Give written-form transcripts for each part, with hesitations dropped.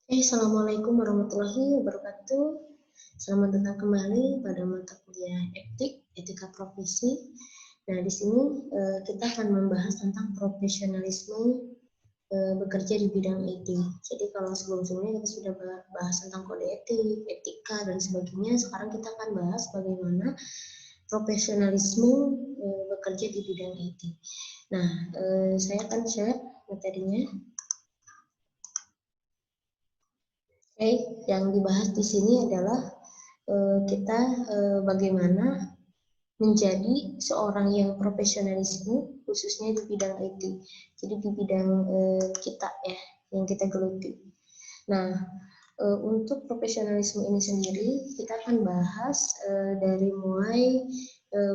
Assalamualaikum warahmatullahi wabarakatuh. Selamat datang kembali pada mata kuliah Etika Profesi. Nah, di sini kita akan membahas tentang profesionalisme bekerja di bidang IT. Jadi kalau sebelum-sebelumnya kita sudah bahas tentang kode etik, etika, dan sebagainya. Sekarang kita akan bahas bagaimana profesionalisme bekerja di bidang IT. Nah, saya akan share materinya. Oke, yang dibahas di sini adalah kita bagaimana menjadi seorang yang profesionalisme khususnya di bidang IT. Jadi di bidang kita ya yang kita geluti. Nah, untuk profesionalisme ini sendiri kita akan bahas dari mulai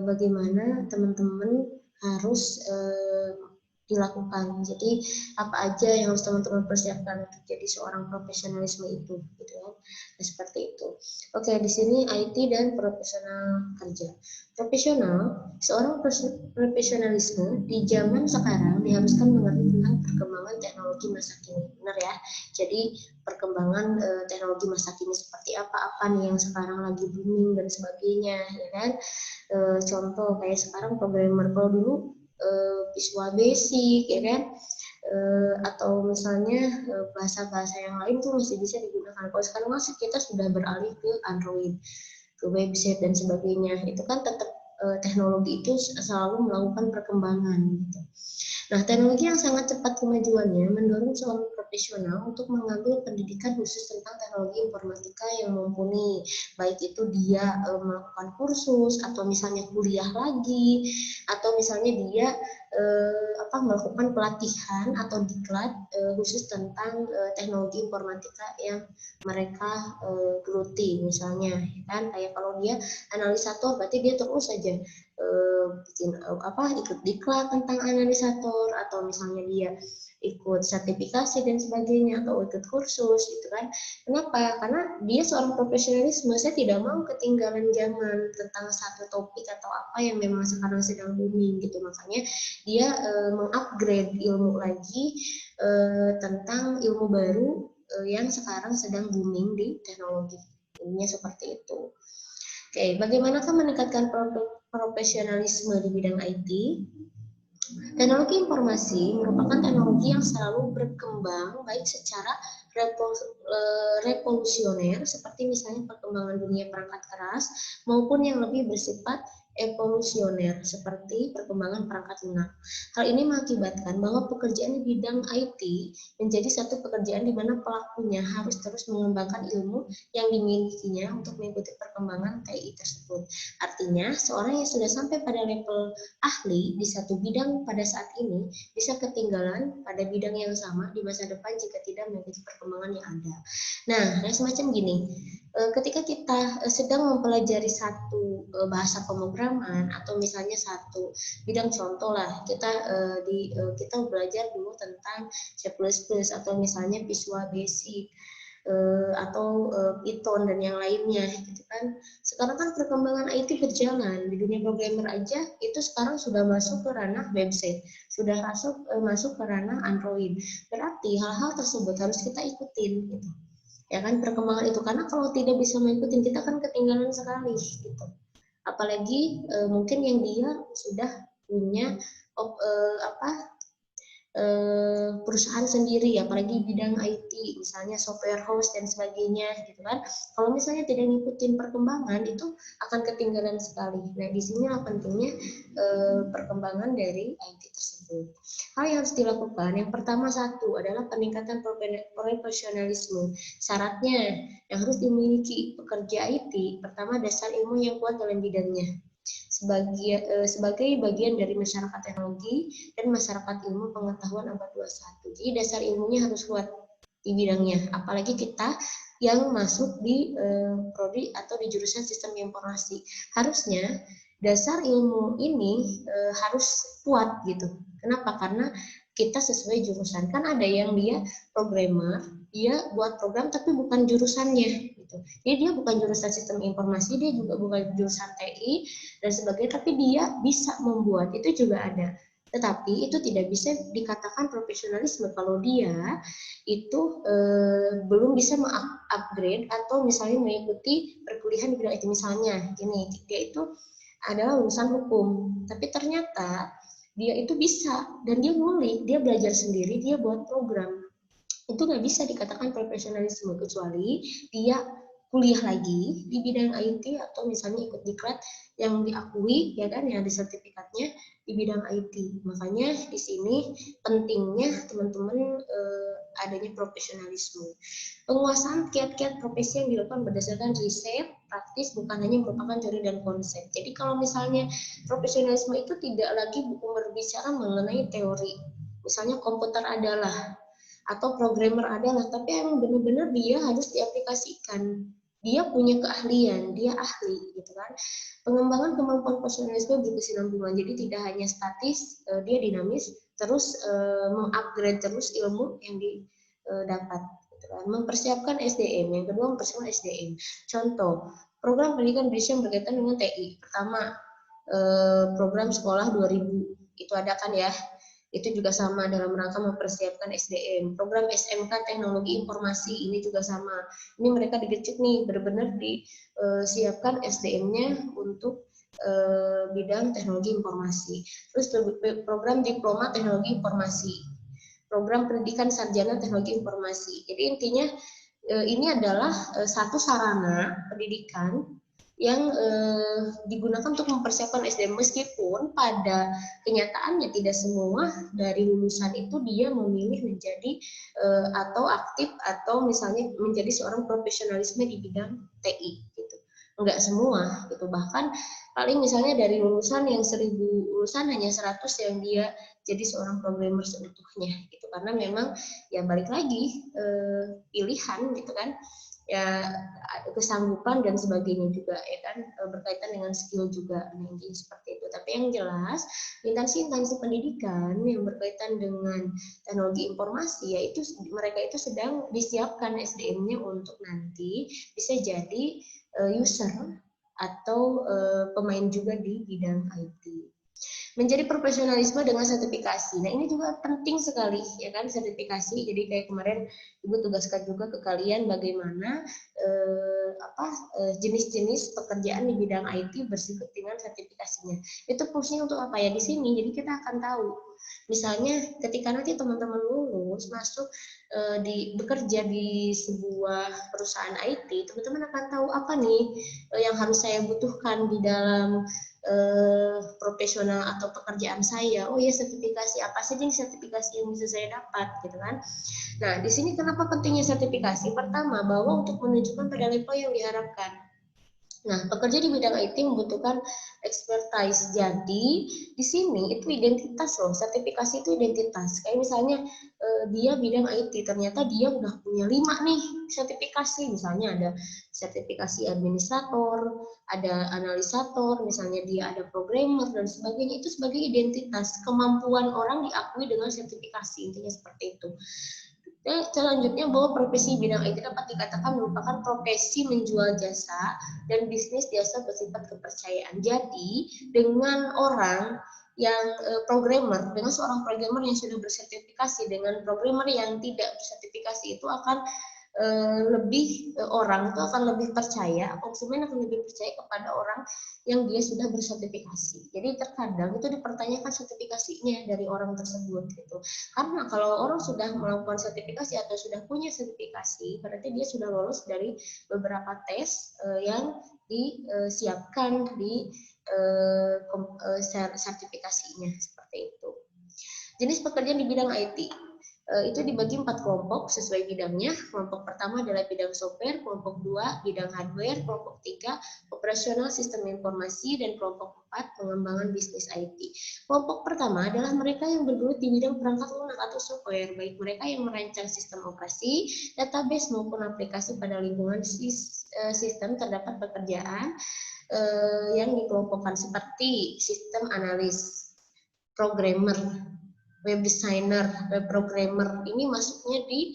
bagaimana teman-teman harus dilakukan. Jadi apa aja yang harus teman-teman persiapkan untuk jadi seorang profesionalisme itu, gitu kan? Nah, seperti itu. Oke, di sini IT dan profesional kerja. Profesional, seorang profesionalisme di zaman sekarang diharuskan mengerti tentang perkembangan teknologi masa kini, benar ya? Jadi perkembangan teknologi masa kini seperti apa nih yang sekarang lagi booming dan sebagainya, ya kan? Contoh kayak sekarang programmer, kalau dulu Visual Basic ya kan, atau misalnya bahasa-bahasa yang lain tuh masih bisa digunakan. Kalau sekarang masih kita sudah beralih ke Android, ke website dan sebagainya. Itu kan tetap teknologi itu selalu melakukan perkembangan gitu. Nah, teknologi yang sangat cepat kemajuannya mendorong seorang profesional untuk mengambil pendidikan khusus tentang teknologi informatika yang mumpuni, baik itu dia melakukan kursus atau misalnya kuliah lagi, atau misalnya dia melakukan pelatihan atau diklat khusus tentang teknologi informatika yang mereka geluti, misalnya, kan? Kayak kalau dia analisator, berarti dia terus saja ikut diklat tentang analisator, atau misalnya dia ikut sertifikasi dan sebagainya, atau ikut kursus gitu kan. Kenapa? Karena dia seorang profesionalisme. Saya tidak mau ketinggalan zaman tentang satu topik atau apa yang memang sekarang sedang booming gitu. Makanya dia mengupgrade ilmu lagi tentang ilmu baru yang sekarang sedang booming di teknologi. Ininya seperti itu. Oke, bagaimanakah meningkatkan profesionalisme di bidang IT? Teknologi informasi merupakan teknologi yang selalu berkembang baik secara revolusioner seperti misalnya perkembangan dunia perangkat keras maupun yang lebih bersifat evolusioner seperti perkembangan perangkat lunak. Hal ini mengakibatkan bahwa pekerjaan di bidang IT menjadi satu pekerjaan di mana pelakunya harus terus mengembangkan ilmu yang dimilikinya untuk mengikuti perkembangan TI tersebut. Artinya, seorang yang sudah sampai pada level ahli di satu bidang pada saat ini bisa ketinggalan pada bidang yang sama di masa depan jika tidak mengikuti perkembangan yang ada. Nah, semacam gini, ketika kita sedang mempelajari satu bahasa pemrograman atau misalnya satu bidang, contoh lah kita belajar dulu tentang C++ atau misalnya Visual Basic atau Python dan yang lainnya gitu kan. Sekarang kan perkembangan IT berjalan, di dunia programmer aja itu sekarang sudah masuk ke ranah website, sudah masuk ke ranah Android. Berarti hal-hal tersebut harus kita ikutin gitu. Ya kan, perkembangan itu, karena kalau tidak bisa mengikuti kita kan ketinggalan sekali gitu. Apalagi mungkin yang dia sudah punya perusahaan sendiri, apalagi bidang IT, misalnya software house dan sebagainya, gitu kan. Kalau misalnya tidak ngikutin perkembangan, itu akan ketinggalan sekali. Nah, di sinilah pentingnya perkembangan dari IT tersebut. Hal yang harus dilakukan, yang pertama satu adalah peningkatan profesionalisme. Syaratnya yang harus dimiliki pekerja IT, pertama dasar ilmu yang kuat dalam bidangnya sebagai bagian dari masyarakat teknologi dan masyarakat ilmu pengetahuan abad 21. Jadi dasar ilmunya harus kuat di bidangnya. Apalagi kita yang masuk di prodi atau di jurusan sistem informasi. Harusnya dasar ilmu ini harus kuat gitu. Kenapa? Karena kita sesuai jurusan. Kan ada yang dia programmer, dia buat program tapi bukan jurusannya gitu. Jadi dia bukan jurusan sistem informasi, dia juga bukan jurusan TI dan sebagainya, tapi dia bisa membuat, itu juga ada. Tetapi itu tidak bisa dikatakan profesionalisme kalau dia itu belum bisa mengupgrade atau misalnya mengikuti perkuliahan di bidang itu. Misalnya gini, dia itu adalah lulusan hukum, tapi ternyata dia itu bisa dan dia ngulik, dia belajar sendiri, dia buat program. Itu nggak bisa dikatakan profesionalisme kecuali dia kuliah lagi di bidang IT atau misalnya ikut diklat yang diakui ya kan, yang ada sertifikatnya di bidang IT. Makanya di sini pentingnya teman-teman adanya profesionalisme. Penguasaan kiat-kiat profesi yang dilakukan berdasarkan riset praktis, bukan hanya merupakan teori dan konsep. Jadi kalau misalnya profesionalisme itu tidak lagi berbicara mengenai teori, misalnya komputer adalah atau programmer adalah, tapi emang benar-benar dia harus diaplikasikan. Dia punya keahlian, dia ahli gitu kan. Pengembangan kemampuan profesionalisme berkesinambungan, jadi tidak hanya statis, dia dinamis, terus mengupgrade terus ilmu yang didapat. Gitu kan. Mempersiapkan SDM, yang kedua mempersiapkan SDM. Contoh, program pendidikan Indonesia yang berkaitan dengan TI. Pertama, program sekolah 2000 itu ada kan ya, itu juga sama dalam rangka mempersiapkan SDM. Program SMK Teknologi Informasi ini juga sama. Ini mereka digecek nih, benar-benar disiapkan SDM-nya untuk bidang teknologi informasi. Terus program diploma teknologi informasi, program pendidikan sarjana teknologi informasi. Jadi intinya ini adalah satu sarana pendidikan yang digunakan untuk mempersiapkan SDM, meskipun pada kenyataannya tidak semua dari lulusan itu dia memilih menjadi atau aktif atau misalnya menjadi seorang profesionalisme di bidang TI gitu. Enggak semua gitu, bahkan paling misalnya dari lulusan yang 1000 lulusan hanya 100 yang dia jadi seorang programmer seutuhnya gitu, karena memang ya balik lagi pilihan gitu kan ya, kesanggupan dan sebagainya juga ya kan, berkaitan dengan skill juga nanti seperti itu. Tapi yang jelas instansi-instansi pendidikan yang berkaitan dengan teknologi informasi yaitu mereka itu sedang disiapkan SDM-nya untuk nanti bisa jadi user atau pemain juga di bidang IT. Menjadi profesionalisme dengan sertifikasi. Nah, ini juga penting sekali ya kan, sertifikasi. Jadi kayak kemarin Ibu tugaskan juga ke kalian bagaimana jenis-jenis pekerjaan di bidang IT bersifat dengan sertifikasinya. Itu fungsinya untuk apa ya di sini? Jadi kita akan tahu. Misalnya ketika nanti teman-teman lulus masuk bekerja di sebuah perusahaan IT, teman-teman akan tahu apa nih yang harus saya butuhkan di dalam profesional atau pekerjaan saya. Oh ya, sertifikasi apa saja nih sertifikasi yang bisa saya dapat gitu kan. Nah, di sini kenapa pentingnya sertifikasi? Pertama, bahwa untuk menunjukkan pada level yang diharapkan. Nah, pekerja di bidang IT membutuhkan expertise. Jadi, di sini itu identitas loh. Sertifikasi itu identitas. Kayak misalnya dia bidang IT, ternyata dia udah punya 5 nih sertifikasi. Misalnya ada sertifikasi administrator, ada analisator, misalnya dia ada programmer dan sebagainya. Itu sebagai identitas. Kemampuan orang diakui dengan sertifikasi. Intinya seperti itu. Dan selanjutnya bahwa profesi bidang IT dapat dikatakan merupakan profesi menjual jasa dan bisnis jasa bersifat kepercayaan. Jadi dengan orang yang programmer, dengan seorang programmer yang sudah bersertifikasi dengan programmer yang tidak bersertifikasi itu akan orang itu akan lebih percaya, konsumen akan lebih percaya kepada orang yang dia sudah bersertifikasi. Jadi terkadang itu dipertanyakan sertifikasinya dari orang tersebut gitu. Karena kalau orang sudah melakukan sertifikasi atau sudah punya sertifikasi, berarti dia sudah lolos dari beberapa tes yang disiapkan di sertifikasinya seperti itu. Jenis pekerjaan di bidang IT itu dibagi 4 kelompok sesuai bidangnya. Kelompok pertama adalah bidang software, kelompok 2 bidang hardware, kelompok 3 operasional sistem informasi, dan kelompok 4 pengembangan bisnis IT. Kelompok pertama adalah mereka yang bergelut di bidang perangkat lunak atau software, baik mereka yang merancang sistem operasi, database maupun aplikasi pada lingkungan sistem. Terdapat pekerjaan yang dikelompokkan seperti sistem analis, programmer, web designer, web programmer. Ini masuknya di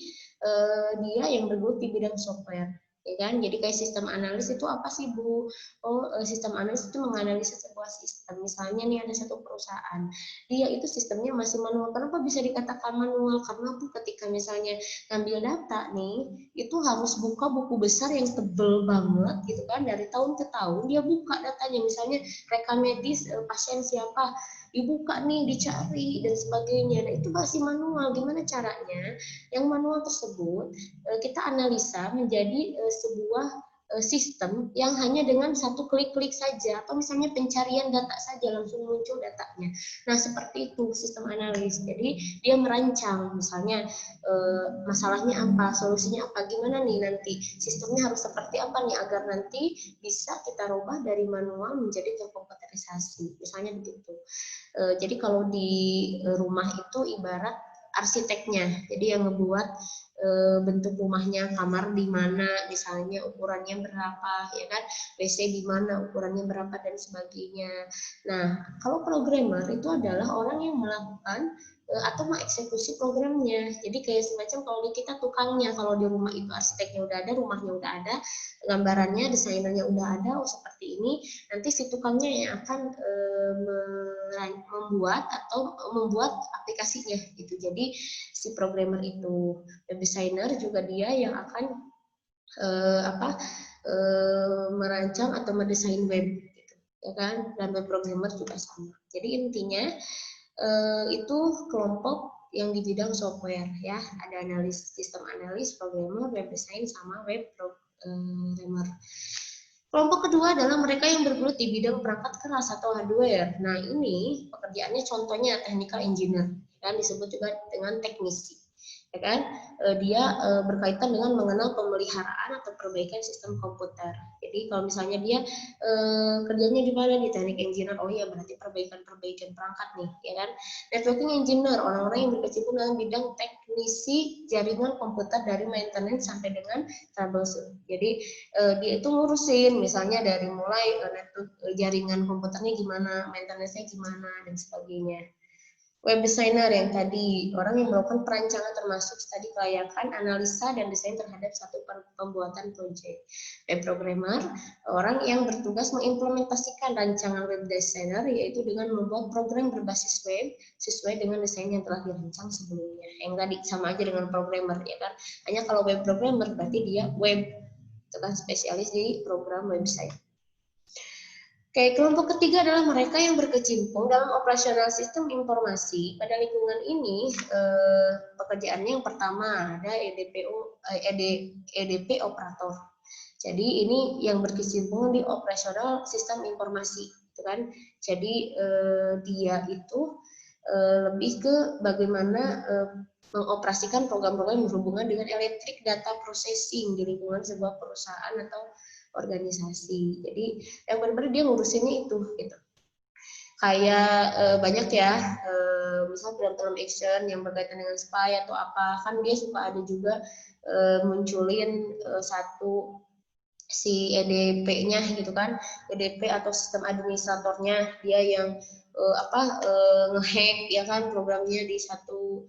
dia yang bergelut di bidang software. ya kan? Jadi kayak sistem analis itu apa sih Bu? Oh, sistem analis itu menganalisa sebuah sistem. Misalnya nih ada satu perusahaan, dia itu sistemnya masih manual. Kenapa bisa dikatakan manual? Karena Bu ketika misalnya ngambil data nih, itu harus buka buku besar yang tebel banget gitu kan, dari tahun ke tahun dia buka datanya, misalnya rekam medis pasien siapa, dibuka nih, dicari dan sebagainya. Nah, itu masih manual. Gimana caranya? Yang manual tersebut kita analisa menjadi sebuah sistem yang hanya dengan satu klik-klik saja, atau misalnya pencarian data saja langsung muncul datanya. Nah, seperti itu sistem analis. Jadi dia merancang, misalnya masalahnya apa, solusinya apa, gimana nih nanti sistemnya harus seperti apa nih agar nanti bisa kita rubah dari manual menjadi terkomputerisasi, misalnya begitu. Jadi kalau di rumah itu ibarat arsiteknya, jadi yang ngebuat bentuk rumahnya, kamar di mana, misalnya ukurannya berapa, ya kan, WC di mana, ukurannya berapa dan sebagainya. Nah, kalau programmer itu adalah orang yang melakukan atau mengeksekusi programnya. Jadi kayak semacam kalau di kita tukangnya, kalau di rumah itu arsiteknya udah ada, rumahnya udah ada, gambarannya, desainernya udah ada, oh seperti ini. Nanti si tukangnya yang akan membuat aplikasinya gitu. Jadi si programmer itu, web designer juga dia yang akan merancang atau mendesain web gitu, ya kan, dan web programmer juga sama. Jadi intinya itu kelompok yang di bidang software ya, ada analis, sistem analis, programmer, web design, sama web programmer. Kelompok kedua adalah mereka yang bergelut di bidang perangkat keras atau hardware. Nah, ini pekerjaannya contohnya technical engineer, kan disebut juga dengan teknisi. Ya kan? Dia berkaitan dengan mengenal pemeliharaan atau perbaikan sistem komputer. Jadi kalau misalnya dia kerjanya di mana, di teknik engineer, oh ya berarti perbaikan perangkat nih, ya kan? Networking engineer, orang-orang yang berkecimpung dalam bidang teknisi jaringan komputer dari maintenance sampai dengan troubleshoot. Jadi dia itu ngurusin misalnya dari mulai jaringan komputernya gimana, maintenance-nya gimana dan sebagainya. Web designer yang tadi, orang yang melakukan perancangan termasuk studi kelayakan, analisa dan desain terhadap satu pembuatan proyek. Web programmer, orang yang bertugas mengimplementasikan rancangan web designer, yaitu dengan membuat program berbasis web sesuai dengan desain yang telah dirancang sebelumnya. Yang tadi sama aja dengan programmer, ya kan? Hanya kalau web programmer berarti dia web, itu kan spesialis di program website. Oke, kelompok ketiga adalah mereka yang berkecimpung dalam operasional sistem informasi. Pada lingkungan ini, pekerjaannya yang pertama ada EDP operator. Jadi ini yang berkecimpung di operasional sistem informasi, gitu kan? Jadi dia itu lebih ke bagaimana mengoperasikan program-program yang berhubungan dengan electric data processing di lingkungan sebuah perusahaan atau organisasi. Jadi yang benar-benar dia ngurusinnya itu gitu. Kayak banyak ya, misal film-film action yang berkaitan dengan spy atau apa, kan dia suka ada juga munculin satu si EDP-nya gitu kan, EDP atau sistem administratornya, dia yang ngehack ya kan programnya di satu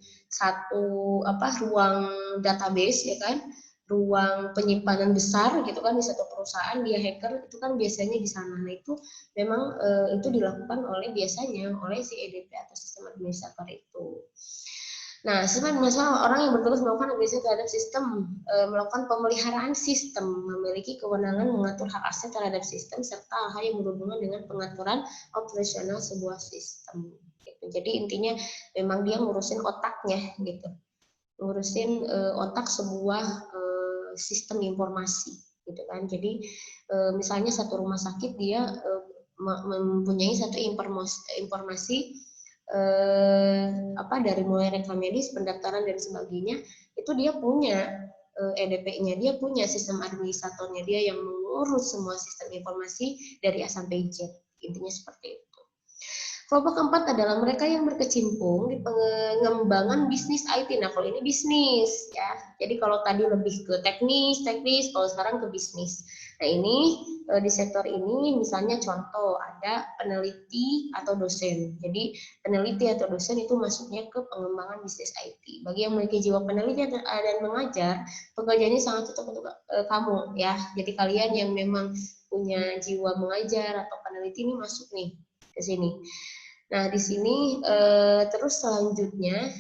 ruang database, ya kan, ruang penyimpanan besar gitu kan di satu perusahaan, dia hacker itu kan biasanya di sana. Nah, itu memang itu dilakukan biasanya oleh si EDP atau sistem administrator itu. Nah, sistem administrator orang yang bertugas melakukan administrasi terhadap sistem, melakukan pemeliharaan sistem, memiliki kewenangan mengatur hak aset terhadap sistem, serta hal yang berhubungan dengan pengaturan operasional sebuah sistem. Gitu. Jadi intinya memang dia ngurusin otaknya gitu, ngurusin otak sebuah sistem informasi gitu kan. Jadi misalnya satu rumah sakit dia mempunyai satu informasi dari mulai rekam medis, pendaftaran dan sebagainya, itu dia punya EDP-nya, dia punya sistem administratornya, dia yang mengurus semua sistem informasi dari A sampai Z. Intinya seperti itu. Kelompok keempat adalah mereka yang berkecimpung di pengembangan bisnis IT. Nah, kalau ini bisnis ya. Jadi kalau tadi lebih ke teknis, kalau sekarang ke bisnis. Nah, ini di sektor ini misalnya contoh ada peneliti atau dosen. Jadi peneliti atau dosen itu masuknya ke pengembangan bisnis IT. Bagi yang memiliki jiwa peneliti dan mengajar, pekerjaannya sangat cocok untuk kamu ya. Jadi kalian yang memang punya jiwa mengajar atau peneliti ini masuk nih ke sini. Nah, di sini terus selanjutnya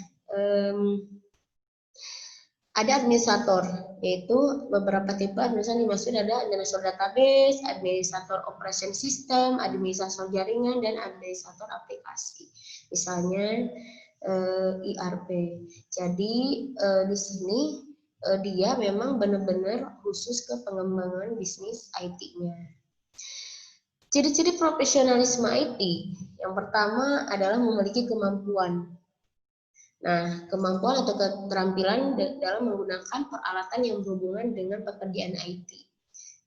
ada administrator, yaitu beberapa tipe administrator dimaksud ada administrator database, administrator operation system, administrator jaringan, dan administrator aplikasi. Misalnya ERP. Jadi di sini dia memang benar-benar khusus ke pengembangan bisnis IT-nya. Ciri-ciri profesionalisme IT yang pertama adalah memiliki kemampuan. Nah, kemampuan atau keterampilan dalam menggunakan peralatan yang berhubungan dengan pekerjaan IT.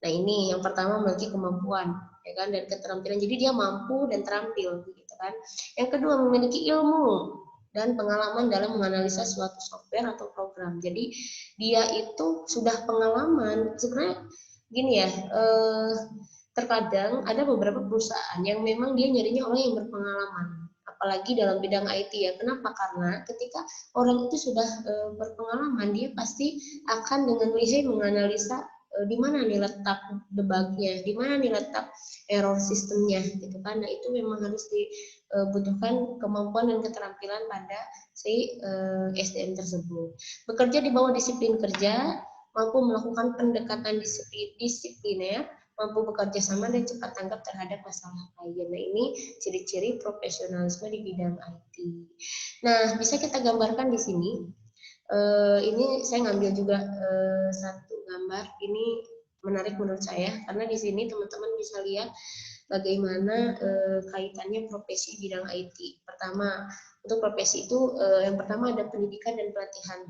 Nah, ini yang pertama memiliki kemampuan, ya kan, dan keterampilan. Jadi dia mampu dan terampil, gitu kan. Yang kedua memiliki ilmu dan pengalaman dalam menganalisa suatu software atau program. Jadi dia itu sudah pengalaman. Sebenarnya gini ya, terkadang ada beberapa perusahaan yang memang dia nyarinya orang yang berpengalaman, apalagi dalam bidang IT ya. Kenapa? Karena ketika orang itu sudah berpengalaman, dia pasti akan dengan lihai menganalisa di mana nih letak debugnya, di mana nih letak error sistemnya, gitu kan. Nah, itu memang harus dibutuhkan kemampuan dan keterampilan pada si SDM tersebut. Bekerja di bawah disiplin kerja, mampu melakukan pendekatan disipliner, mampu bekerja sama dan cepat tanggap terhadap masalah klien. Nah, ini ciri-ciri profesionalisme di bidang IT. Nah, bisa kita gambarkan di sini. Ini saya ngambil juga satu gambar. Ini menarik menurut saya karena di sini teman-teman bisa lihat bagaimana kaitannya profesi bidang IT. Pertama, untuk profesi itu yang pertama ada pendidikan dan pelatihan.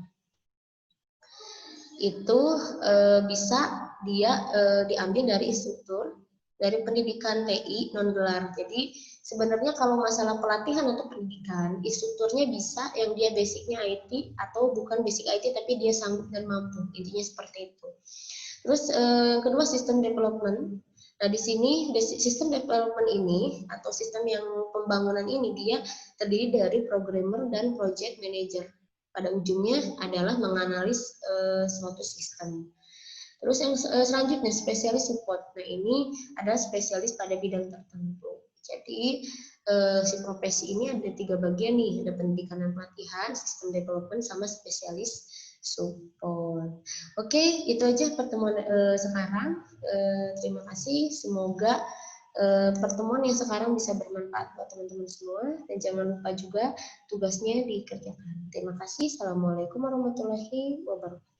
Itu bisa dia diambil dari instruktur dari pendidikan TI non gelar. Jadi sebenarnya kalau masalah pelatihan atau pendidikan, instrukturnya bisa yang dia basicnya IT atau bukan basic IT tapi dia sanggup dan mampu. Intinya seperti itu. Terus kedua sistem development. Nah, di sini sistem development ini atau sistem yang pembangunan ini dia terdiri dari programmer dan project manager. Pada ujungnya adalah menganalis suatu sistem. Terus yang selanjutnya spesialis support. Nah, ini adalah spesialis pada bidang tertentu. Jadi si profesi ini ada 3 bagian nih, ada pendidikan dan pelatihan, sistem development, sama spesialis support. Oke, itu aja pertemuan sekarang. Terima kasih. Semoga pertemuan yang sekarang bisa bermanfaat buat teman-teman semua, dan jangan lupa juga tugasnya dikerjakan. Terima kasih. Assalamualaikum warahmatullahi wabarakatuh.